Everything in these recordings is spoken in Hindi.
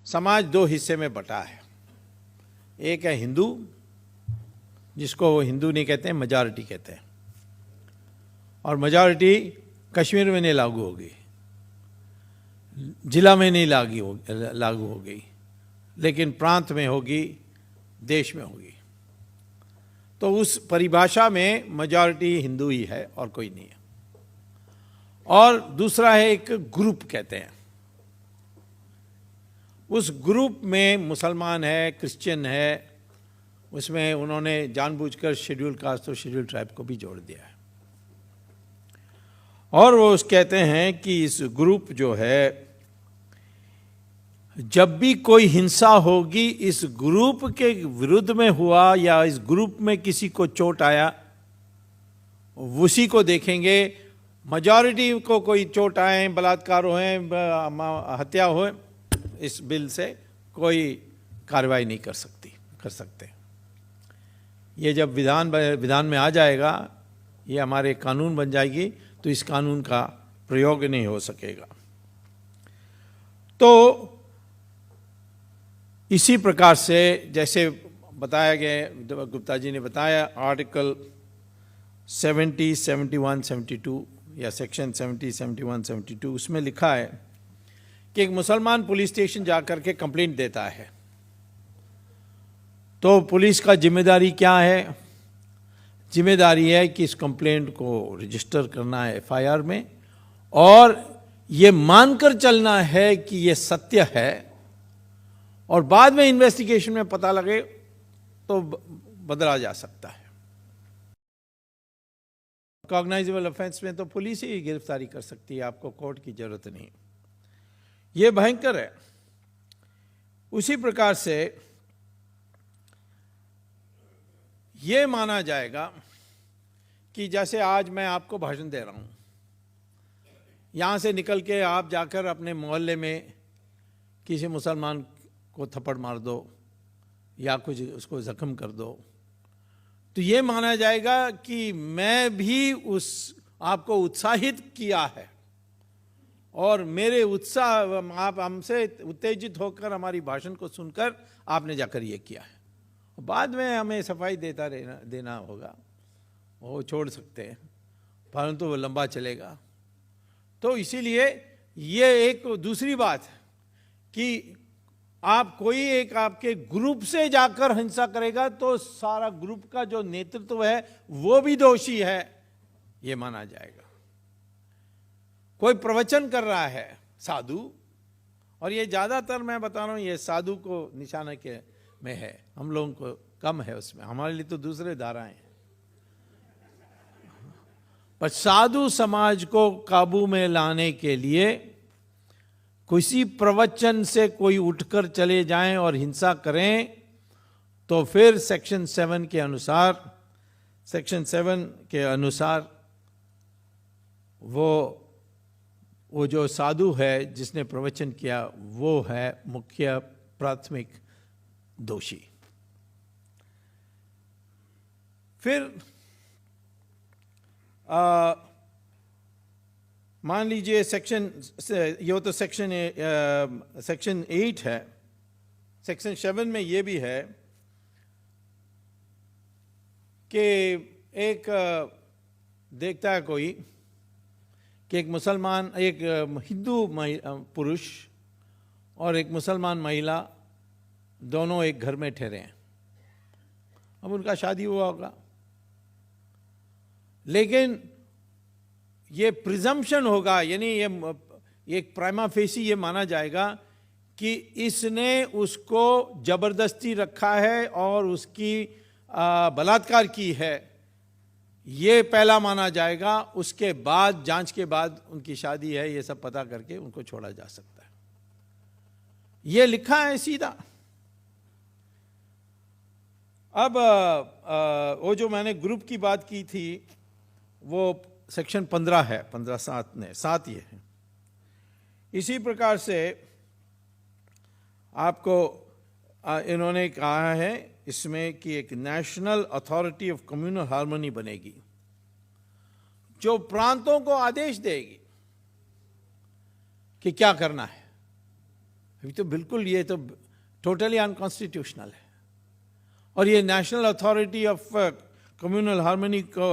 समाज दो हिस्से में बटा है। एक है हिंदू, जिसको वो हिंदू नहीं कहते हैं, मेजॉरिटी कहते हैं, और मेजॉरिटी कश्मीर में नहीं लागू होगी, जिला में नहीं लागू होगी, लेकिन प्रांत में होगी, देश में होगी। तो उस परिभाषा में मेजॉरिटी हिंदू ही है और कोई नहीं है। और दूसरा है एक ग्रुप कहते हैं, उस ग्रुप में मुसलमान है, क्रिश्चियन है, उसमें उन्होंने जानबूझकर शेड्यूल कास्ट और शेड्यूल ट्राइब को भी जोड़ दिया है। और वो कहते हैं कि इस ग्रुप जो है, जब भी कोई हिंसा होगी इस ग्रुप के विरुद्ध में हुआ या इस ग्रुप में किसी को चोट आया, उसी को देखेंगे। मेजॉरिटी को कोई चोट आए, बलात्कार हो, हत्या हो, इस बिल से कोई कार्रवाई नहीं कर सकते। ये जब विधान में आ जाएगा, ये हमारे कानून बन जाएगी, तो इस कानून का प्रयोग नहीं हो सकेगा। तो इसी प्रकार से जैसे बताया गया, गुप्ता जी ने बताया, आर्टिकल 70, 71, 72 या सेक्शन 70, 71, 72, उसमें लिखा है कि एक मुसलमान पुलिस स्टेशन जाकर के कंप्लेंट देता है, तो पुलिस का जिम्मेदारी क्या है? जिम्मेदारी है कि इस कंप्लेंट को रजिस्टर करना है एफआईआर में, और ये मानकर चलना है कि ये सत्य है, और बाद में इन्वेस्टिगेशन में पता लगे तो बदला जा सकता है। कॉग्नाइजेबल ऑफेंस में तो पुलिस ही गिरफ्तारी कर सकती है, आपको कोर्ट की जरूरत नहीं। ये भयंकर है। उसी प्रकार से ये माना जाएगा कि जैसे आज मैं आपको भाषण दे रहा हूं, यहां से निकल के आप जाकर अपने मोहल्ले में किसी मुसलमान को थप्पड़ मार दो या कुछ उसको जख्म कर दो, तो ये माना जाएगा कि मैं भी आपको उत्साहित किया है, और मेरे उत्साह, आप हमसे उत्तेजित होकर हमारी भाषण को सुनकर आपने जाकर ये किया है। बाद में हमें सफाई देना होगा, वो छोड़ सकते हैं, परंतु वो लंबा चलेगा। तो इसीलिए ये एक दूसरी बात है कि आप कोई एक आपके ग्रुप से जाकर हिंसा करेगा तो सारा ग्रुप का जो नेतृत्व है वो भी दोषी है, ये माना जाएगा। कोई प्रवचन कर रहा है साधु, और ये ज्यादातर मैं बता रहा हूं, ये साधु को निशाना के में है, हम लोगों को कम है उसमें, हमारे लिए तो दूसरे धाराएं हैं। पर साधु समाज को काबू में लाने के लिए किसी प्रवचन से कोई उठकर चले जाएं और हिंसा करें, तो फिर सेक्शन 7 के अनुसार वो जो साधु है जिसने प्रवचन किया, वो है मुख्य प्राथमिक दोषी। फिर मान लीजिए ये तो सेक्शन 8 है। सेक्शन 7 में ये भी है कि एक देखता है कोई कि एक हिंदू पुरुष और एक मुसलमान महिला दोनों एक घर में ठहरे हैं। अब उनका शादी हुआ होगा, लेकिन ये प्रिजम्पशन होगा, यानी ये एक प्राइमा फेसी ये माना जाएगा कि इसने उसको जबरदस्ती रखा है और उसकी बलात्कार की है, ये पहला माना जाएगा। उसके बाद जांच के बाद उनकी शादी है, ये सब पता करके उनको छोड़ा जा सकता है। ये लिखा है सीधा। अब वो जो मैंने ग्रुप की बात की थी, वो सेक्शन 15 है, 7 ये है। इसी प्रकार से आपको इन्होंने कहा है इसमें कि एक national authority of communal harmony बनेगी, जो प्रांतों को आदेश देगी कि क्या करना है। अभी तो बिल्कुल ये तो टोटली अनकॉन्स्टिट्यूशनल है। और ये national authority of communal harmony को,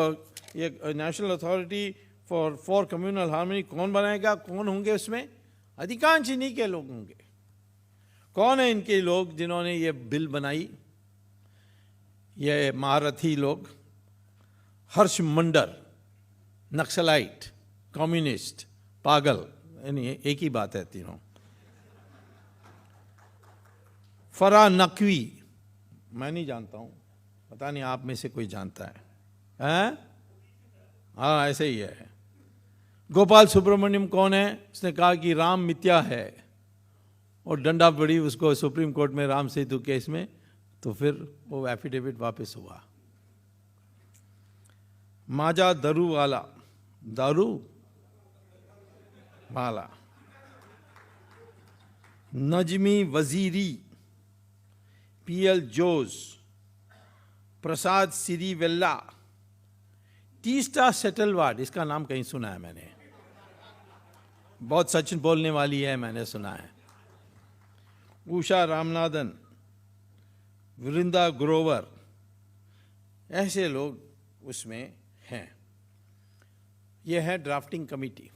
ये national authority for communal harmony कौन बनाएगा, कौन होंगे उसमें? अधिकांश इन्हीं के लोग होंगे। कौन है इनके लोग जिन्होंने ये बिल बनाई? ये महारथी लोग, हर्ष मंडल, नक्सलाइट, कम्युनिस्ट, पागल, यानी एक ही बात है तीनों। फराह नकवी, मैं नहीं जानता हूं, पता नहीं आप में से कोई जानता है? हैं? हाँ, ऐसे ही है। गोपाल सुब्रमण्यम कौन है? उसने कहा कि राम मिथ्या है और डंडा पड़ी उसको सुप्रीम कोर्ट में राम सेतु केस में, तो फिर वो एफिडेविट वापस हुआ। माजा दारू वाला, दारू वाला, नजमी वजीरी, पीएल जोस, प्रसाद सिरीवेल्ला, तीस्टा सेटलवाड, इसका नाम कहीं सुना है मैंने, बहुत सच बोलने वाली है, मैंने सुना है। उषा रामनाथन, वृंदा ग्रोवर, ऐसे लोग उसमें हैं। यह है ड्राफ्टिंग कमेटी।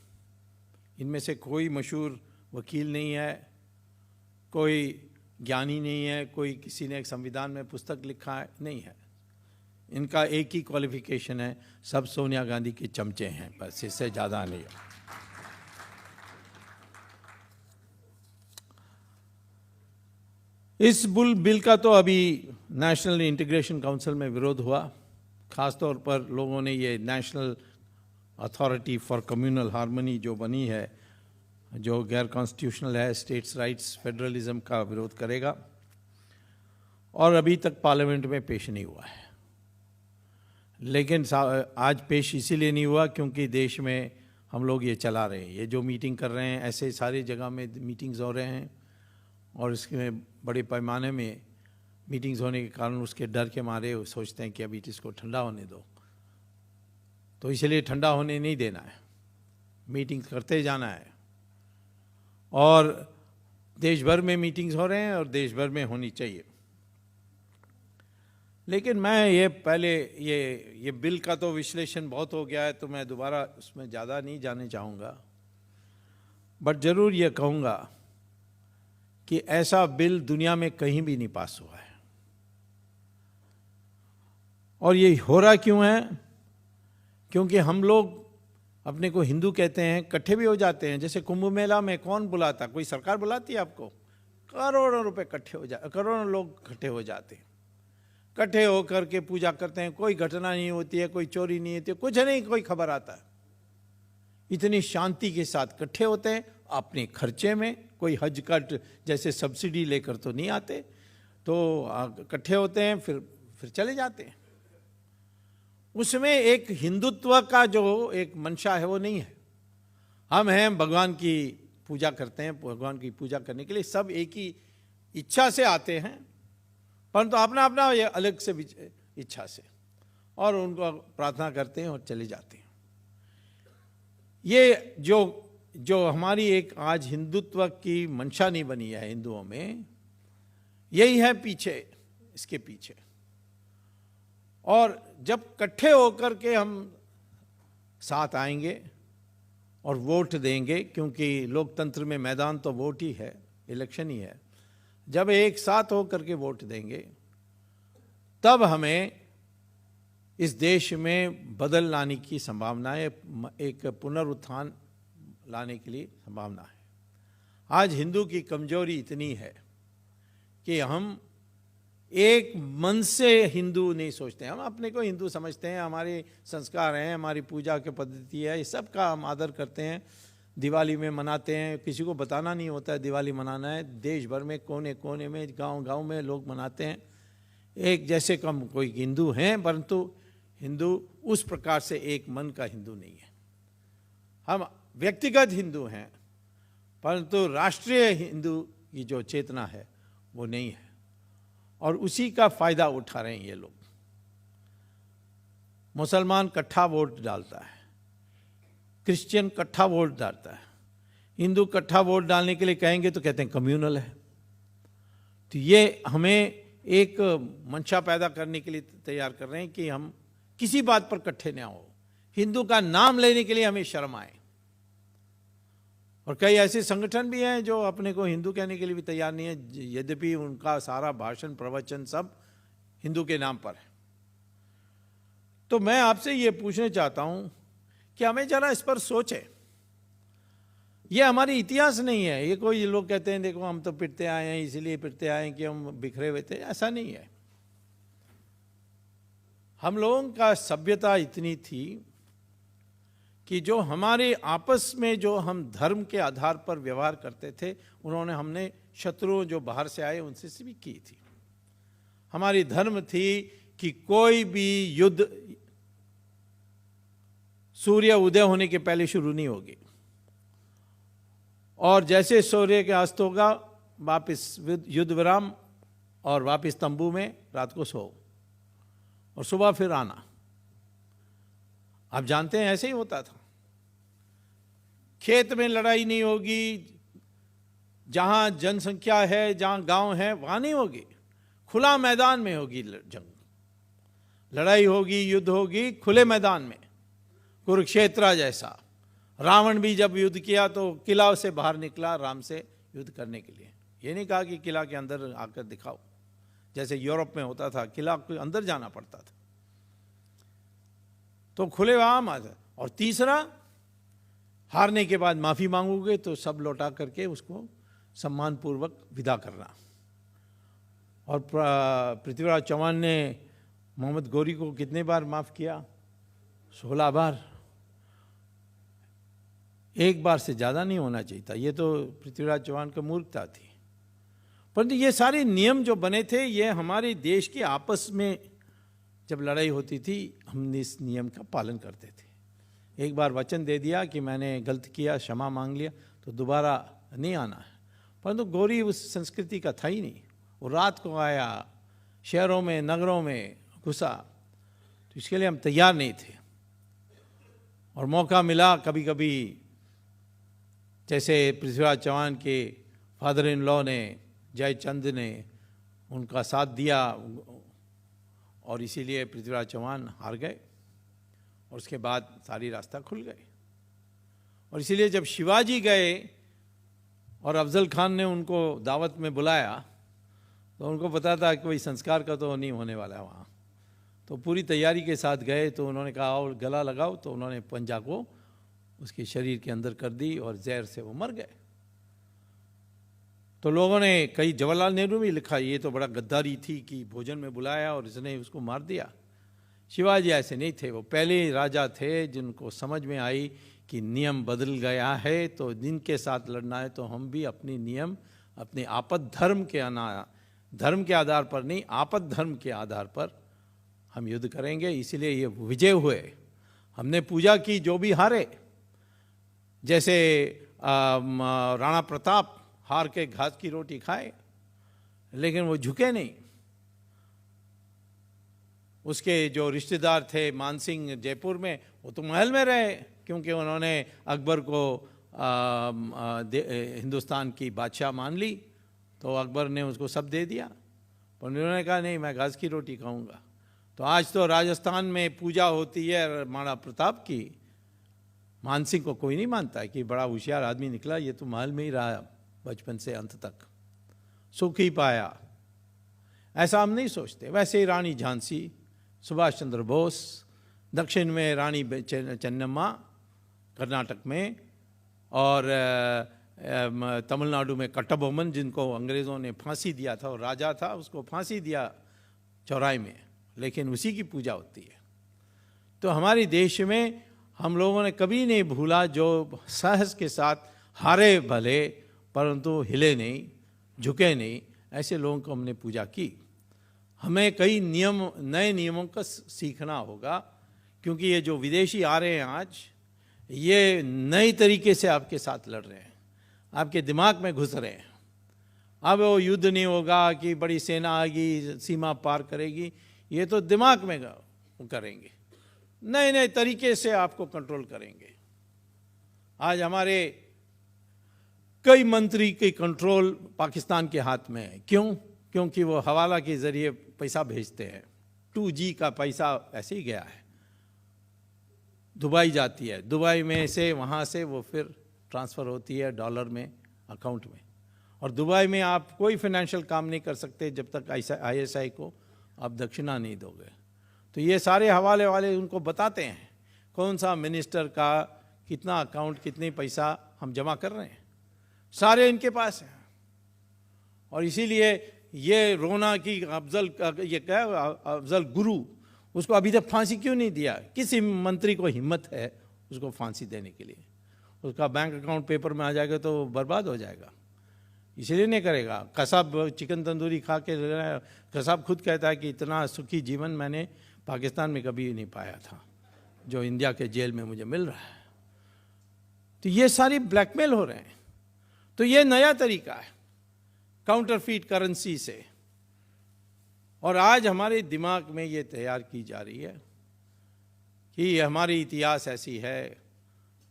इनमें से कोई मशहूर वकील नहीं है, कोई ज्ञानी नहीं है, कोई किसी ने एक संविधान में पुस्तक लिखा है, नहीं है। इनका एक ही क्वालिफिकेशन है, सब सोनिया गांधी के चमचे हैं, बस, इससे ज़्यादा नहीं है। इस बिल का तो अभी नेशनल इंटीग्रेशन काउंसिल में विरोध हुआ। खासतौर पर लोगों ने ये national authority for communal harmony जो बनी है, जो गैर कॉन्स्टिट्यूशनल है, स्टेट्स राइट्स फेडरलिज्म का विरोध करेगा, और अभी तक पार्लियामेंट में पेश नहीं हुआ है। लेकिन आज पेश इसीलिए नहीं हुआ क्योंकि देश में हम लोग ये चला रहे हैं, ये जो मीटिंग कर रहे हैं, ऐसे सारी जगह में मीटिंग्स हो रहे हैं, और इसमें बड़े पैमाने में मीटिंग्स होने के कारण उसके डर के मारे वो सोचते हैं कि अभी इसको ठंडा होने दो, तो इसलिए ठंडा होने नहीं देना है, मीटिंग्स करते जाना है। और देश भर में मीटिंग्स हो रहे हैं और देश भर में होनी चाहिए। लेकिन मैं ये पहले ये बिल का तो विश्लेषण बहुत हो गया है, तो मैं दोबारा उसमें ज़्यादा नहीं जाने चाहूँगा, बट ज़रूर ये कहूँगा कि ऐसा बिल दुनिया में कहीं भी नहीं पास हुआ है। और ये हो रहा क्यों है? क्योंकि हम लोग अपने को हिंदू कहते हैं, इकट्ठे भी हो जाते हैं। जैसे कुंभ मेला में कौन बुलाता? कोई सरकार बुलाती है आपको? करोड़ों रुपए इकट्ठे हो जाते, करोड़ों लोग इकट्ठे हो जाते हैं, इकट्ठे होकर के पूजा करते हैं, कोई घटना नहीं होती है, कोई चोरी नहीं होती है, कुछ नहीं, कोई खबर आता है। इतनी शांति के साथ इकट्ठे होते हैं अपने खर्चे में, कोई हज का जैसे सब्सिडी लेकर तो नहीं आते, तो इकट्ठे होते हैं, फिर चले जाते हैं। उसमें एक हिंदुत्व का जो एक मंशा है वो नहीं है। हम हैं, भगवान की पूजा करते हैं, भगवान की पूजा करने के लिए सब एक ही इच्छा से आते हैं, परंतु अपना अपना ये अलग से इच्छा से, और उनको प्रार्थना करते हैं और चले जाते हैं। ये जो हमारी एक आज हिंदुत्व की मंशा नहीं बनी है हिंदुओं में, यही है पीछे, इसके पीछे। और जब इकट्ठे होकर के हम साथ आएंगे और वोट देंगे, क्योंकि लोकतंत्र में मैदान तो वोट ही है, इलेक्शन ही है, जब एक साथ होकर के वोट देंगे तब हमें इस देश में बदल लाने की संभावना है, एक पुनरुत्थान लाने के लिए संभावना है। आज हिंदू की कमजोरी इतनी है कि हम एक मन से हिंदू नहीं सोचते हैं। हम अपने को हिंदू समझते हैं, हमारे संस्कार हैं, हमारी पूजा की पद्धति है, इस सब का हम आदर करते हैं। दिवाली में मनाते हैं, किसी को बताना नहीं होता है दिवाली मनाना है, देश भर में कोने कोने में, गांव-गांव में लोग मनाते हैं। एक जैसे कम कोई हिंदू हैं, परंतु हिंदू उस प्रकार से एक मन का हिंदू नहीं है। हम व्यक्तिगत हिंदू हैं, परंतु राष्ट्रीय हिंदू की जो चेतना है वो नहीं है, और उसी का फायदा उठा रहे हैं ये लोग। मुसलमान इकट्ठा वोट डालता है, क्रिश्चियन इकट्ठा वोट डालता है, हिंदू इकट्ठा वोट डालने के लिए कहेंगे तो कहते हैं कम्युनल है। तो ये हमें एक मंशा पैदा करने के लिए तैयार कर रहे हैं कि हम किसी बात पर इकट्ठे ना हो, हिंदू का नाम लेने के लिए हमें शर्म आए। और कई ऐसे संगठन भी हैं जो अपने को हिंदू कहने के लिए भी तैयार नहीं है, यद्यपि उनका सारा भाषण प्रवचन सब हिंदू के नाम पर है। तो मैं आपसे ये पूछना चाहता हूं कि हमें जरा इस पर सोचें। ये हमारी इतिहास नहीं है। ये कोई लोग कहते हैं देखो हम तो पिटते आए हैं, इसीलिए पिटते आए हैं कि हम बिखरे हुए थे, ऐसा नहीं है। हम लोगों का सभ्यता इतनी थी कि जो हमारे आपस में जो हम धर्म के आधार पर व्यवहार करते थे, उन्होंने हमने शत्रुओं जो बाहर से आए उनसे भी की थी। हमारी धर्म थी कि कोई भी युद्ध सूर्य उदय होने के पहले शुरू नहीं होगी, और जैसे सूर्य के अस्त होगा वापस युद्ध विराम और वापस तंबू में रात को सो और सुबह फिर आना। आप जानते हैं ऐसे ही होता था। खेत में लड़ाई नहीं होगी, जहां जनसंख्या है, जहां गांव है, वहां नहीं होगी, खुला मैदान में होगी जंग, लड़ाई होगी, युद्ध होगी खुले मैदान में, कुरुक्षेत्र जैसा। रावण भी जब युद्ध किया तो किला से बाहर निकला राम से युद्ध करने के लिए। ये नहीं कहा कि किला के अंदर आकर दिखाओ, जैसे यूरोप में होता था, किला के अंदर जाना पड़ता था। तो खुले आम आ जाए। और तीसरा, हारने के बाद माफी मांगोगे तो सब लौटा करके उसको सम्मानपूर्वक विदा करना। और पृथ्वीराज चौहान ने मोहम्मद गौरी को कितने बार माफ किया? 16 बार। एक बार से ज़्यादा नहीं होना चाहिए था। ये तो पृथ्वीराज चौहान की मूर्खता थी। परंतु ये सारे नियम जो बने थे, ये हमारे देश के आपस में जब लड़ाई होती थी हम इस नियम का पालन करते थे। एक बार वचन दे दिया कि मैंने गलत किया, क्षमा मांग लिया, तो दोबारा नहीं आना है। परंतु गौरी उस संस्कृति का था ही नहीं। वो रात को आया, शहरों में नगरों में घुसा, तो इसके लिए हम तैयार नहीं थे। और मौका मिला कभी कभी, जैसे पृथ्वीराज चौहान के फादर इन लॉ ने, जयचंद ने उनका साथ दिया, और इसीलिए पृथ्वीराज चौहान हार गए और उसके बाद सारी रास्ता खुल गए। और इसीलिए जब शिवाजी गए और अफजल खान ने उनको दावत में बुलाया, तो उनको पता था कि कोई संस्कार का तो नहीं होने वाला है वहाँ। तो पूरी तैयारी के साथ गए। तो उन्होंने कहा और गला लगाओ, तो उन्होंने पंजा को उसके शरीर के अंदर कर दी और जहर से वो मर गए। तो लोगों ने, कई जवाहरलाल नेहरू भी लिखा, ये तो बड़ा गद्दारी थी कि भोजन में बुलाया और इसने उसको मार दिया। शिवाजी ऐसे नहीं थे। वो पहले राजा थे जिनको समझ में आई कि नियम बदल गया है, तो जिनके साथ लड़ना है तो हम भी अपनी नियम, अपने आपद धर्म के आधार पर नहीं, आपद धर्म के आधार पर हम युद्ध करेंगे। इसलिए ये विजय हुए। हमने पूजा की, जो भी हारे, जैसे राणा प्रताप हार के घास की रोटी खाए, लेकिन वो झुके नहीं। उसके जो रिश्तेदार थे मानसिंह जयपुर में, वो तो महल में रहे, क्योंकि उन्होंने अकबर को हिंदुस्तान की बादशाह मान ली। तो अकबर ने उसको सब दे दिया, पर उन्होंने कहा नहीं, मैं घास की रोटी खाऊंगा। तो आज तो राजस्थान में पूजा होती है राणा प्रताप की, मानसिंह को कोई नहीं मानता है कि बड़ा होशियार आदमी निकला, ये तो महल में ही रहा बचपन से अंत तक, सुख ही पाया। ऐसा हम नहीं सोचते। वैसे ही रानी झांसी, सुभाष चंद्र बोस, दक्षिण में रानी चेन्नम्मा कर्नाटक में, और तमिलनाडु में कट्टबोमन, जिनको अंग्रेज़ों ने फांसी दिया था, और राजा था, उसको फांसी दिया चौराहे में, लेकिन उसी की पूजा होती है। तो हमारे देश में हम लोगों ने कभी नहीं भूला, जो साहस के साथ हारे भले परंतु हिले नहीं, झुके नहीं, ऐसे लोगों को हमने पूजा की। हमें कई नियम, नए नियमों का सीखना होगा, क्योंकि ये जो विदेशी आ रहे हैं आज, ये नए तरीके से आपके साथ लड़ रहे हैं, आपके दिमाग में घुस रहे हैं। अब वो युद्ध नहीं होगा कि बड़ी सेना आएगी, सीमा पार करेगी, ये तो दिमाग में करेंगे, नए नए तरीके से आपको कंट्रोल करेंगे। आज हमारे कई मंत्री के कंट्रोल पाकिस्तान के हाथ में है। क्यों? क्योंकि वो हवाला के ज़रिए पैसा भेजते हैं। 2G का पैसा ऐसे ही गया है, दुबई जाती है, दुबई में से वहाँ से वो फिर ट्रांसफ़र होती है डॉलर में अकाउंट में, और दुबई में आप कोई फाइनेंशियल काम नहीं कर सकते जब तक ISI को आप दक्षिणा नहीं दोगे। तो ये सारे हवाले वाले उनको बताते हैं कौन सा मिनिस्टर का कितना अकाउंट, कितने पैसा हम जमा कर रहे हैं, सारे इनके पास हैं। और इसीलिए ये रोना कि ये क्या अफजल गुरु, उसको अभी तक फांसी क्यों नहीं दिया? किसी मंत्री को हिम्मत है उसको फांसी देने के लिए? उसका बैंक अकाउंट पेपर में आ जाएगा तो बर्बाद हो जाएगा, इसलिए नहीं करेगा। कसाब चिकन तंदूरी खा के, कसाब खुद कहता है कि इतना सुखी जीवन मैंने पाकिस्तान में कभी नहीं पाया था जो इंडिया के जेल में मुझे मिल रहा है। तो ये सारी ब्लैकमेल हो रहे हैं। तो ये नया तरीका है काउंटरफीट करेंसी से, और आज हमारे दिमाग में ये तैयार की जा रही है कि हमारी इतिहास ऐसी है,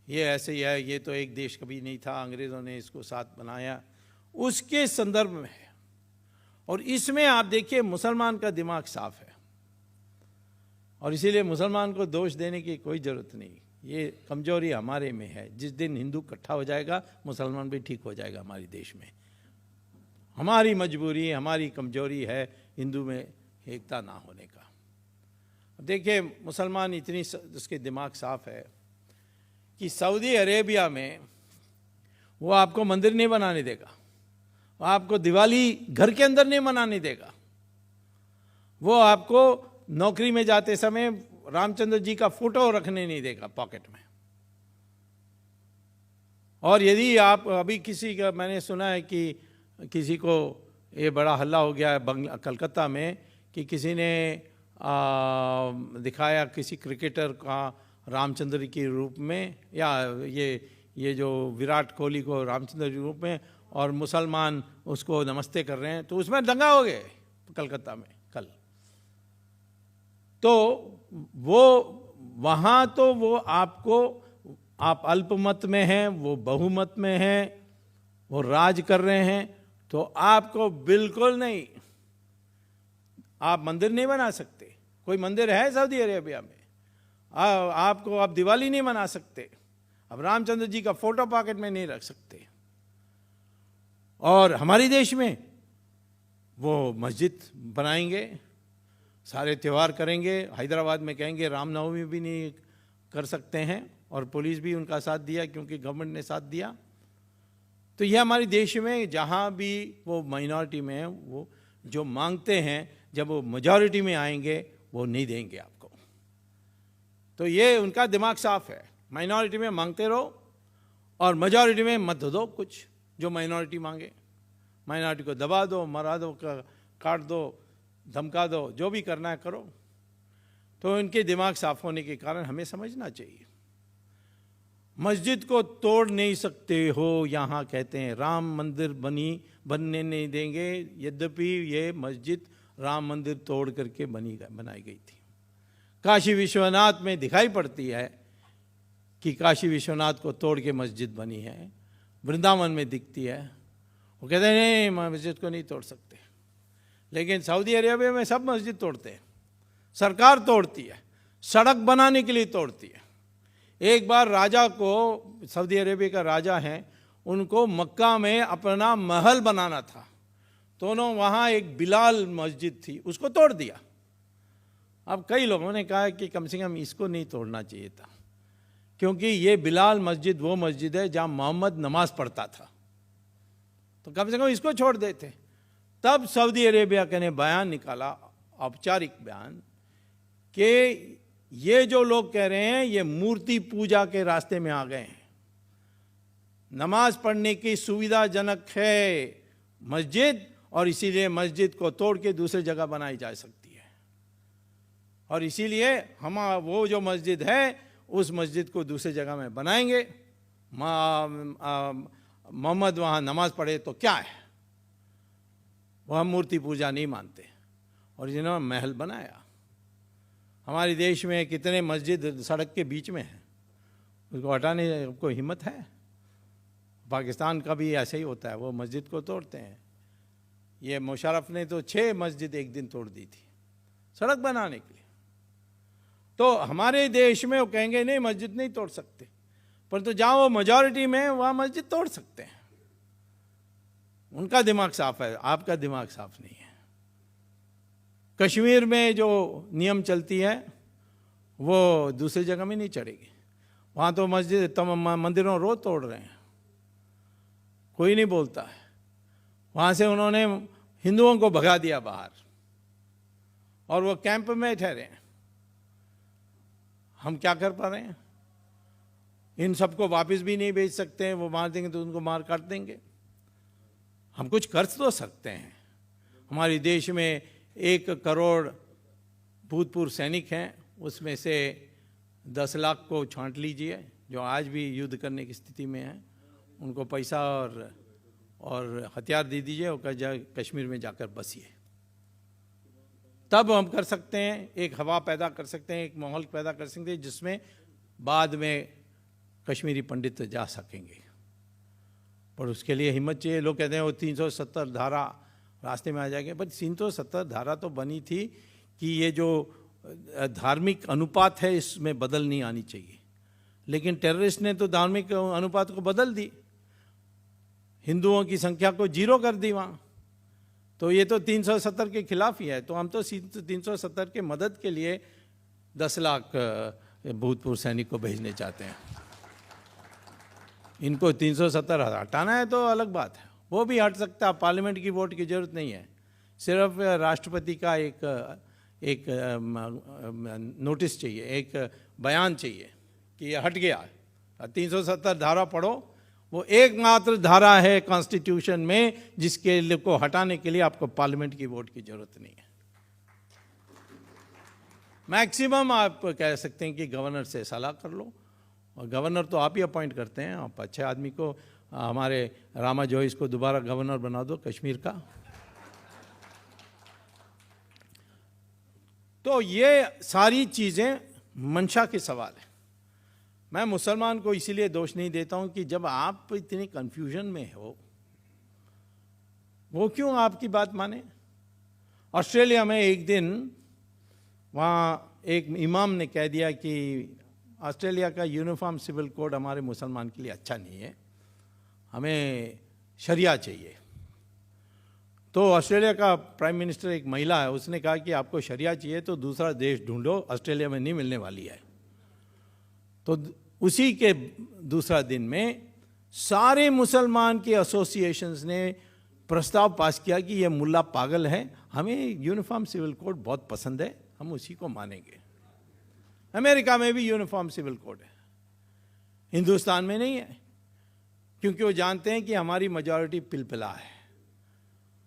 ये ऐसे ही है, ये तो एक देश कभी नहीं था, अंग्रेज़ों ने इसको साथ बनाया, उसके संदर्भ में है। और इसमें आप देखिए मुसलमान का दिमाग साफ है, और इसीलिए मुसलमान को दोष देने की कोई ज़रूरत नहीं। ये कमजोरी हमारे में है। जिस दिन हिंदू इकट्ठा हो जाएगा मुसलमान भी ठीक हो जाएगा हमारे देश में। हमारी मजबूरी, हमारी कमजोरी है हिंदू में एकता ना होने का। देखिए मुसलमान इतनी उसके दिमाग साफ है कि सऊदी अरेबिया में वो आपको मंदिर नहीं बनाने देगा, वो आपको दिवाली घर के अंदर नहीं मनाने देगा, वो आपको नौकरी में जाते समय रामचंद्र जी का फोटो रखने नहीं देगा पॉकेट में। और यदि आप अभी किसी का, मैंने सुना है कि किसी को ये बड़ा हल्ला हो गया है कलकत्ता में कि किसी ने दिखाया किसी क्रिकेटर का रामचंद्र के रूप में, या ये जो विराट कोहली को रामचंद्र के रूप में, और मुसलमान उसको नमस्ते कर रहे हैं, तो उसमें दंगा हो गए कलकत्ता में कल। तो वो वहाँ तो वो आपको, आप अल्पमत में हैं, वो बहुमत में हैं, वो राज कर रहे हैं, तो आपको बिल्कुल नहीं, आप मंदिर नहीं बना सकते। कोई मंदिर है सऊदी अरेबिया में? आपको आप दिवाली नहीं मना सकते, अब रामचंद्र जी का फोटो पॉकेट में नहीं रख सकते। और हमारे देश में वो मस्जिद बनाएंगे, सारे त्यौहार करेंगे। हैदराबाद में कहेंगे रामनवमी भी नहीं कर सकते हैं, और पुलिस भी उनका साथ दिया क्योंकि गवर्नमेंट ने साथ दिया। तो ये हमारे देश में जहाँ भी वो माइनॉरिटी में है, वो जो मांगते हैं, जब वो मेजॉरिटी में आएंगे वो नहीं देंगे आपको। तो ये उनका दिमाग साफ है, माइनॉरिटी में मांगते रहो और मेजॉरिटी में मत दो कुछ जो माइनॉरिटी मांगे। माइनॉरिटी को दबा दो, मरा दो, काट दो, धमका दो, जो भी करना है करो। तो इनके दिमाग साफ होने के कारण हमें समझना चाहिए। मस्जिद को तोड़ नहीं सकते हो, यहाँ कहते हैं राम मंदिर बनने नहीं देंगे, यद्यपि ये मस्जिद राम मंदिर तोड़ करके बनाई गई थी। काशी विश्वनाथ में दिखाई पड़ती है कि काशी विश्वनाथ को तोड़ के मस्जिद बनी है, वृंदावन में दिखती है। वो कहते हैं नहीं, मस्जिद को नहीं तोड़ सकते। लेकिन सऊदी अरेबिया में सब मस्जिद तोड़ते हैं, सरकार तोड़ती है, सड़क बनाने के लिए तोड़ती है। एक बार राजा को, सऊदी अरेबिया का राजा हैं, उनको मक्का में अपना महल बनाना था, तो उन्होंने वहाँ एक बिलाल मस्जिद थी, उसको तोड़ दिया। अब कई लोगों ने कहा कि कम से कम इसको नहीं तोड़ना चाहिए था, क्योंकि ये बिलाल मस्जिद वो मस्जिद है जहाँ मोहम्मद नमाज पढ़ता था, तो कम से कम इसको छोड़ देते। तब सऊदी अरेबिया ने बयान निकाला, औपचारिक बयान, कि ये जो लोग कह रहे हैं ये मूर्ति पूजा के रास्ते में आ गए हैं। नमाज पढ़ने की सुविधाजनक है मस्जिद, और इसीलिए मस्जिद को तोड़ के दूसरी जगह बनाई जा सकती है। और इसीलिए हम वो जो मस्जिद है उस मस्जिद को दूसरी जगह में बनाएंगे। मोहम्मद वहाँ नमाज पढ़े तो क्या है, वह मूर्ति पूजा नहीं मानते। और जिन्होंने महल बनाया, हमारे देश में कितने मस्जिद सड़क के बीच में हैं, उसको हटाने को हिम्मत है? पाकिस्तान का भी ऐसा ही होता है, वो मस्जिद को तोड़ते हैं। ये मुशर्रफ ने तो 6 मस्जिद एक दिन तोड़ दी थी सड़क बनाने के लिए। तो हमारे देश में वो कहेंगे नहीं मस्जिद नहीं तोड़ सकते, परंतु जहाँ वो मेजॉरिटी में वहाँ मस्जिद तोड़ सकते हैं। उनका दिमाग साफ है, आपका दिमाग साफ नहीं है। कश्मीर में जो नियम चलती है वो दूसरी जगह में नहीं चढ़ेगी। वहाँ तो मस्जिद मंदिरों रोज तोड़ रहे हैं, कोई नहीं बोलता है। वहाँ से उन्होंने हिंदुओं को भगा दिया बाहर और वो कैंप में ठहरे हैं। हम क्या कर पा रहे हैं? इन सबको वापस भी नहीं भेज सकते हैं, वो मार देंगे तो उनको मार काट देंगे। हम कुछ कर तो सकते हैं। हमारे देश में 1 करोड़ भूतपूर्व सैनिक हैं, उसमें से 10 लाख को छांट लीजिए जो आज भी युद्ध करने की स्थिति में हैं। उनको पैसा और हथियार दे दीजिए और कश्मीर में जाकर बसिए। तब हम कर सकते हैं, एक हवा पैदा कर सकते हैं, एक माहौल पैदा कर सकते हैं जिसमें बाद में कश्मीरी पंडित जा सकेंगे। पर उसके लिए हिम्मत चाहिए। लोग कहते हैं वो 370 धारा रास्ते में आ जाएंगे, पर 370 धारा तो बनी थी कि ये जो धार्मिक अनुपात है इसमें बदल नहीं आनी चाहिए, लेकिन टेररिस्ट ने तो धार्मिक अनुपात को बदल दी, हिंदुओं की संख्या को 0 कर दी वहाँ। तो ये तो 370 के खिलाफ ही है। तो हम तो 370 के मदद के लिए 10 लाख भूतपूर्व सैनिक को भेजने चाहते हैं। इनको 370 हटाना है तो अलग बात है, वो भी हट सकता है। पार्लियामेंट की वोट की जरूरत नहीं है, सिर्फ राष्ट्रपति का एक नोटिस चाहिए, एक बयान चाहिए कि ये हट गया। 370 धारा पढ़ो, वो एकमात्र धारा है कॉन्स्टिट्यूशन में जिसके को हटाने के लिए आपको पार्लियामेंट की वोट की जरूरत नहीं है। मैक्सिमम आप कह सकते हैं कि गवर्नर से सलाह कर लो, और गवर्नर तो आप ही अपॉइंट करते हैं। आप अच्छे आदमी को, हमारे रामा जोइस को दोबारा गवर्नर बना दो कश्मीर का। तो ये सारी चीज़ें मंशा के सवाल है। मैं मुसलमान को इसीलिए दोष नहीं देता हूं कि जब आप इतनी कंफ्यूजन में हो, वो क्यों आपकी बात माने। ऑस्ट्रेलिया में एक दिन वहाँ एक इमाम ने कह दिया कि ऑस्ट्रेलिया का यूनिफॉर्म सिविल कोड हमारे मुसलमान के लिए अच्छा नहीं है, हमें शरिया चाहिए। तो ऑस्ट्रेलिया का प्राइम मिनिस्टर एक महिला है, उसने कहा कि आपको शरिया चाहिए तो दूसरा देश ढूंढो, ऑस्ट्रेलिया में नहीं मिलने वाली है। तो उसी के दूसरा दिन में सारे मुसलमान के एसोसिएशंस ने प्रस्ताव पास किया कि ये मुल्ला पागल है, हमें यूनिफॉर्म सिविल कोड बहुत पसंद है, हम उसी को मानेंगे। अमेरिका में भी यूनिफॉर्म सिविल कोड है, हिंदुस्तान में नहीं है, क्योंकि वो जानते हैं कि हमारी मेजॉरिटी पिलपिला है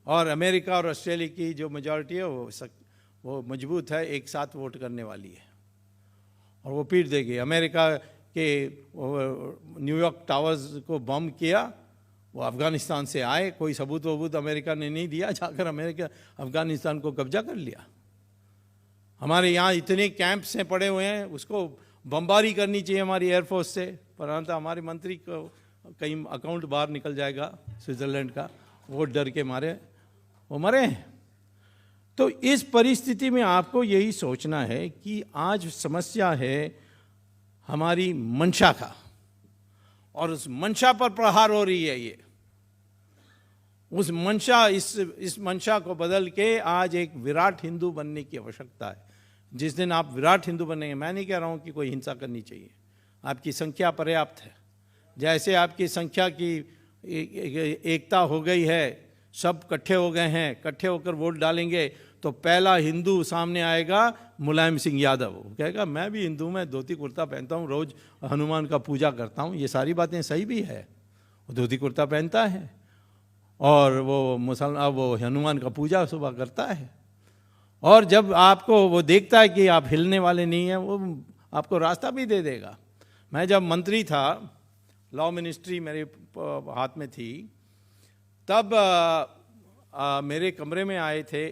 और अमेरिका और ऑस्ट्रेलिया की जो मेजॉरिटी है वो मजबूत है, एक साथ वोट करने वाली है और वो पीट देगी। अमेरिका के न्यूयॉर्क टावर्स को बम किया, वो अफ़गानिस्तान से आए, कोई सबूत वबूत अमेरिका ने नहीं दिया, जाकर अमेरिका अफ़गानिस्तान को कब्जा कर लिया। हमारे यहाँ इतने कैंप्स हैं पड़े हुए हैं, उसको बमबारी करनी चाहिए हमारी एयरफोर्स से, परंतु हमारे मंत्री को कहीं अकाउंट बाहर निकल जाएगा स्विट्ज़रलैंड का, वो डर के मारे वो मरे हैं। तो इस परिस्थिति में आपको यही सोचना है कि आज समस्या है हमारी मंशा का, और उस मंशा पर प्रहार हो रही है। ये उस मंशा, इस मंशा को बदल के आज एक विराट हिंदू बनने की आवश्यकता है। जिस दिन आप विराट हिंदू बनेंगे, मैं नहीं कह रहा हूँ कि कोई हिंसा करनी चाहिए, आपकी संख्या पर्याप्त है। जैसे आपकी संख्या की एकता हो गई है, सब इकट्ठे हो गए हैं, इकट्ठे होकर वोट डालेंगे तो पहला हिंदू सामने आएगा मुलायम सिंह यादव। वो कहेगा मैं भी हिंदू, मैं धोती कुर्ता पहनता हूँ, रोज हनुमान का पूजा करता हूँ। ये सारी बातें सही भी है, वो धोती कुर्ता पहनता है और वो हनुमान का पूजा सुबह करता है, और जब आपको वो देखता है कि आप हिलने वाले नहीं हैं, वो आपको रास्ता भी दे देगा। मैं जब मंत्री था, लॉ मिनिस्ट्री मेरे हाथ में थी, तब मेरे कमरे में आए थे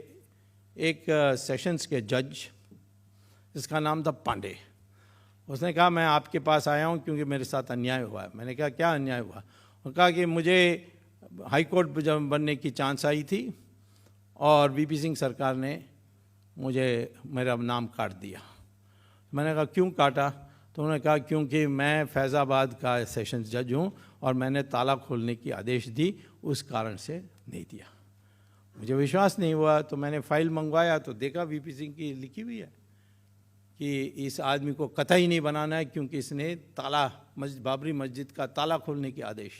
एक सेशंस के जज, जिसका नाम था पांडे। उसने कहा मैं आपके पास आया हूँ क्योंकि मेरे साथ अन्याय हुआ है। मैंने कहा क्या अन्याय हुआ? कहा कि मुझे हाई कोर्ट बनने की चांस आई थी और वीपी सिंह सरकार ने मुझे मेरा नाम काट दिया। मैंने कहा क्यों काटा? तो उन्होंने कहा क्योंकि मैं फैज़ाबाद का सेशंस जज हूँ और मैंने ताला खोलने की आदेश दी, उस कारण से नहीं दिया। मुझे विश्वास नहीं हुआ तो मैंने फाइल मंगवाया तो देखा वीपी सिंह की लिखी हुई है कि इस आदमी को कतई नहीं बनाना है क्योंकि इसने ताला बाबरी मस्जिद का ताला खोलने की आदेश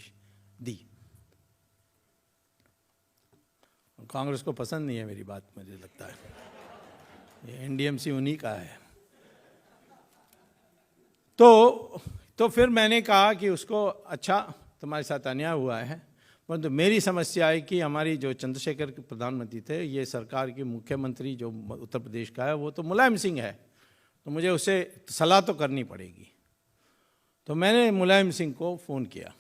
दी। कांग्रेस को पसंद नहीं है मेरी बात, मुझे लगता है ये एनडीएमसी उन्हीं का है। तो फिर मैंने कहा कि उसको अच्छा तुम्हारे साथ अन्याय हुआ है, परंतु मेरी समस्या है कि हमारी जो चंद्रशेखर के प्रधानमंत्री थे, ये सरकार के मुख्यमंत्री जो उत्तर प्रदेश का है वो तो मुलायम सिंह है, तो मुझे उससे सलाह तो करनी पड़ेगी। तो मैंने मुलायम सिंह को फ़ोन किया।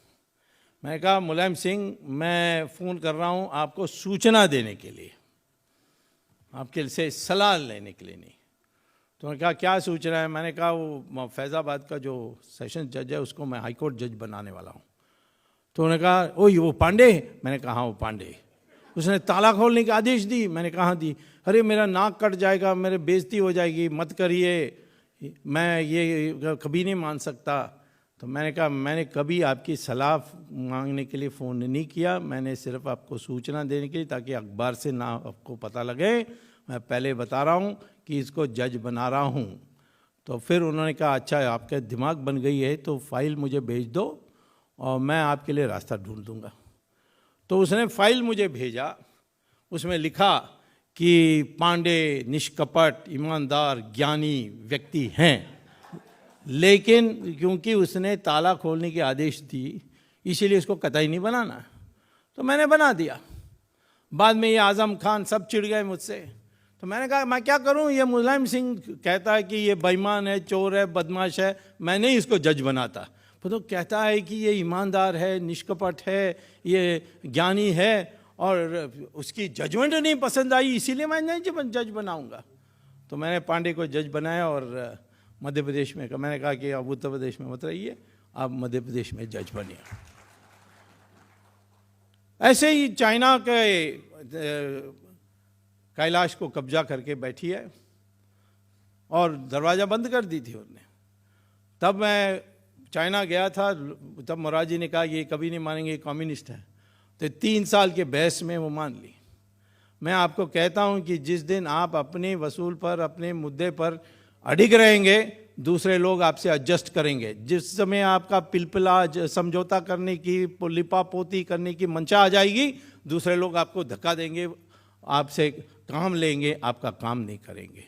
मैंने कहा मुलायम सिंह, मैं फ़ोन कर रहा हूँ आपको सूचना देने के लिए, आपके से सलाह लेने के लिए नहीं। तो उन्होंने कहा क्या सूचना है? मैंने कहा वो फैज़ाबाद का जो सेशन जज है उसको मैं हाई कोर्ट जज बनाने वाला हूँ। तो उन्होंने कहा ओ ये वो पांडे? मैंने कहा हाँ वो पांडे, उसने ताला खोलने की आदेश दी। मैंने कहा हाँ दी। अरे मेरा नाक कट जाएगा, मेरे बेइज्जती हो जाएगी, मत करिए, मैं ये कभी नहीं मान सकता। तो मैंने कहा मैंने कभी आपकी सलाह मांगने के लिए फ़ोन नहीं किया, मैंने सिर्फ आपको सूचना देने के लिए, ताकि अखबार से ना आपको पता लगे, मैं पहले बता रहा हूँ कि इसको जज बना रहा हूँ। तो फिर उन्होंने कहा अच्छा आपका दिमाग बन गई है तो फाइल मुझे भेज दो और मैं आपके लिए रास्ता ढूंढ दूंगा। तो उसने फाइल मुझे भेजा, उसमें लिखा कि पांडे निष्कपट ईमानदार ज्ञानी व्यक्ति हैं, लेकिन क्योंकि उसने ताला खोलने की आदेश दी इसीलिए इसको कतई नहीं बनाना। तो मैंने बना दिया। बाद में ये आज़म खान सब चिढ़ गए मुझसे। तो मैंने कहा मैं क्या करूं, ये मुलायम सिंह कहता है कि ये बेईमान है, चोर है, बदमाश है, मैं नहीं इसको जज बनाता। तो कहता है कि ये ईमानदार है, निष्कपट है, ये ज्ञानी है और उसकी जजमेंट नहीं पसंद आई इसीलिए मैं नहीं जज बनाऊंगा। तो मैंने पांडे को जज बनाया और मध्य प्रदेश में मैंने कहा कि अब उत्तर प्रदेश में मत रहिए, आप मध्य प्रदेश में जज बनिए। ऐसे ही चाइना के कैलाश को कब्जा करके बैठी है और दरवाज़ा बंद कर दी थी उन्होंने। तब मैं चाइना गया था, तब मोरारजी ने कहा ये कभी नहीं मानेंगे, कम्युनिस्ट है। तो 3 साल के बहस में वो मान ली। मैं आपको कहता हूं कि जिस दिन आप अपने वसूल पर, अपने मुद्दे पर अडिग रहेंगे, दूसरे लोग आपसे एडजस्ट करेंगे। जिस समय आपका पिलपिला समझौता करने की, लिपा पोती करने की मंशा आ जाएगी, दूसरे लोग आपको धक्का देंगे, आपसे काम लेंगे, आपका काम नहीं करेंगे।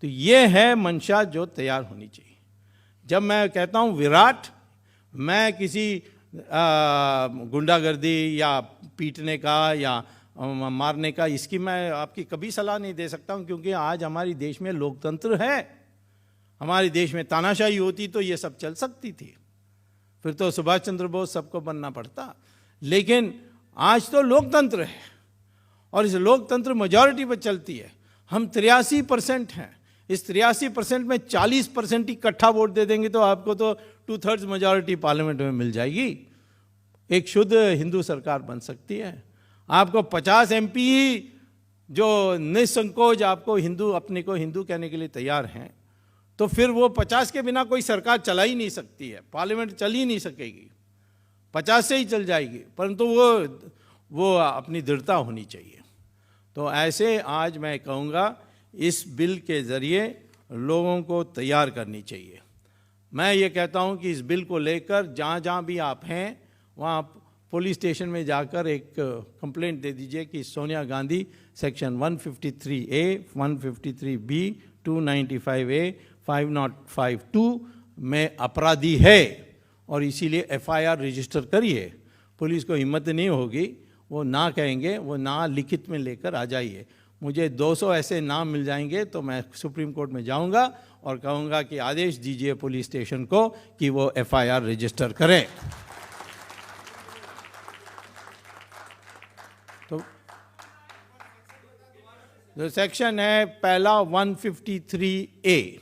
तो ये है मंशा जो तैयार होनी चाहिए। जब मैं कहता हूँ विराट, मैं किसी गुंडागर्दी या पीटने का या मारने का, इसकी मैं आपकी कभी सलाह नहीं दे सकता हूँ, क्योंकि आज हमारे देश में लोकतंत्र है। हमारे देश में तानाशाही होती तो ये सब चल सकती थी, फिर तो सुभाष चंद्र बोस सबको बनना पड़ता। लेकिन आज तो लोकतंत्र है और इस लोकतंत्र मेजॉरिटी पर चलती है। हम 83% हैं, इस 83% में 40% इकट्ठा वोट दे देंगे तो आपको तो 2/3 मेजॉरिटी पार्लियामेंट में मिल जाएगी, एक शुद्ध हिंदू सरकार बन सकती है। आपको 50 MP जो निसंकोच आपको हिंदू, अपने को हिंदू कहने के लिए तैयार हैं, तो फिर वो 50 के बिना कोई सरकार चला ही नहीं सकती है, पार्लियामेंट चल ही नहीं सकेगी, 50 से ही चल जाएगी। परंतु वो अपनी दृढ़ता होनी चाहिए। तो ऐसे आज मैं कहूँगा इस बिल के ज़रिए लोगों को तैयार करनी चाहिए। मैं ये कहता हूँ कि इस बिल को लेकर जहाँ जहाँ भी आप हैं वहाँ पुलिस स्टेशन में जाकर एक कंप्लेंट दे दीजिए कि Sonia Gandhi section 153A, 153B, 295A, 5052 में अपराधी है और इसीलिए FIR रजिस्टर करिए। पुलिस को हिम्मत नहीं होगी, वो ना कहेंगे, वो ना लिखित में लेकर आ जाइए। मुझे 200 ऐसे नाम मिल जाएंगे तो मैं सुप्रीम कोर्ट में जाऊंगा और कहूंगा कि आदेश दीजिए पुलिस स्टेशन को कि वो FIR रजिस्टर करें। तो जो सेक्शन है पहला 153A,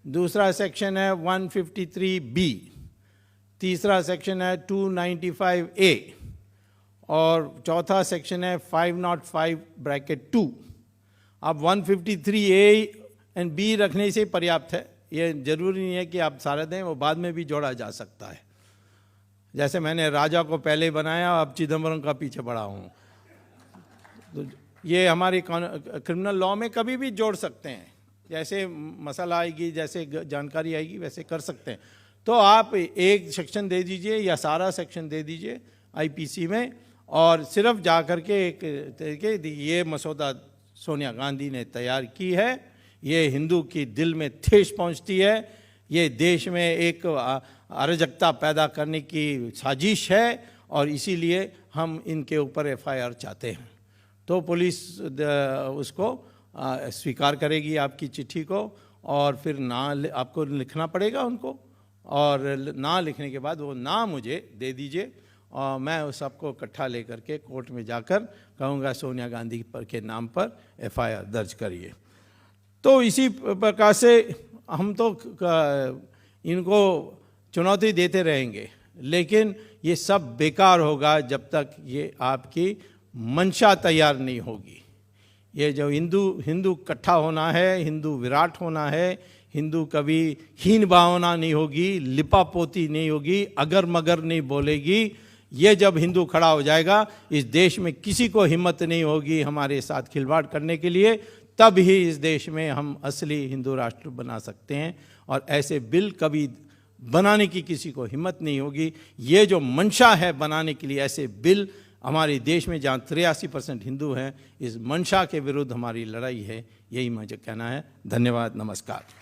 दूसरा सेक्शन है 153B, तीसरा सेक्शन है 295A और चौथा सेक्शन है 505(2). अब 153A एंड B रखने से पर्याप्त है, ये जरूरी नहीं है कि आप सारा दें, वो बाद में भी जोड़ा जा सकता है। जैसे मैंने राजा को पहले बनाया, अब चिदम्बरम का पीछे पड़ा हूँ, तो ये हमारी क्रिमिनल लॉ में कभी भी जोड़ सकते हैं, जैसे मसला आएगी, जैसे जानकारी आएगी वैसे कर सकते हैं। तो आप एक सेक्शन दे दीजिए या सारा सेक्शन दे दीजिए आईपीसी में, और सिर्फ जा कर के एक तरीके ये मसौदा सोनिया गांधी ने तैयार की है, ये हिंदू की दिल में ठेस पहुंचती है, ये देश में एक अराजकता पैदा करने की साजिश है, और इसीलिए हम इनके ऊपर एफआईआर चाहते हैं। तो पुलिस उसको स्वीकार करेगी आपकी चिट्ठी को, और फिर ना आपको लिखना पड़ेगा उनको, और ना लिखने के बाद वो ना मुझे दे दीजिए, और मैं उस सबको इकट्ठा लेकर के कोर्ट में जाकर कहूँगा सोनिया गांधी पर के नाम पर एफआईआर दर्ज करिए। तो इसी प्रकार से हम तो इनको चुनौती देते रहेंगे, लेकिन ये सब बेकार होगा जब तक ये आपकी मंशा तैयार नहीं होगी। ये जो हिंदू इकट्ठा होना है, हिंदू विराट होना है, हिंदू कभी हीन भावना नहीं होगी, लिपापोती नहीं होगी, अगर मगर नहीं बोलेगी। ये जब हिंदू खड़ा हो जाएगा, इस देश में किसी को हिम्मत नहीं होगी हमारे साथ खिलवाड़ करने के लिए, तब ही इस देश में हम असली हिंदू राष्ट्र बना सकते हैं। और ऐसे बिल कभी बनाने की किसी को हिम्मत नहीं होगी। ये जो मंशा है बनाने के लिए ऐसे बिल, हमारे देश में जहाँ 83% हिंदू हैं, इस मंशा के विरुद्ध हमारी लड़ाई है। यही मुझे कहना है। धन्यवाद, नमस्कार।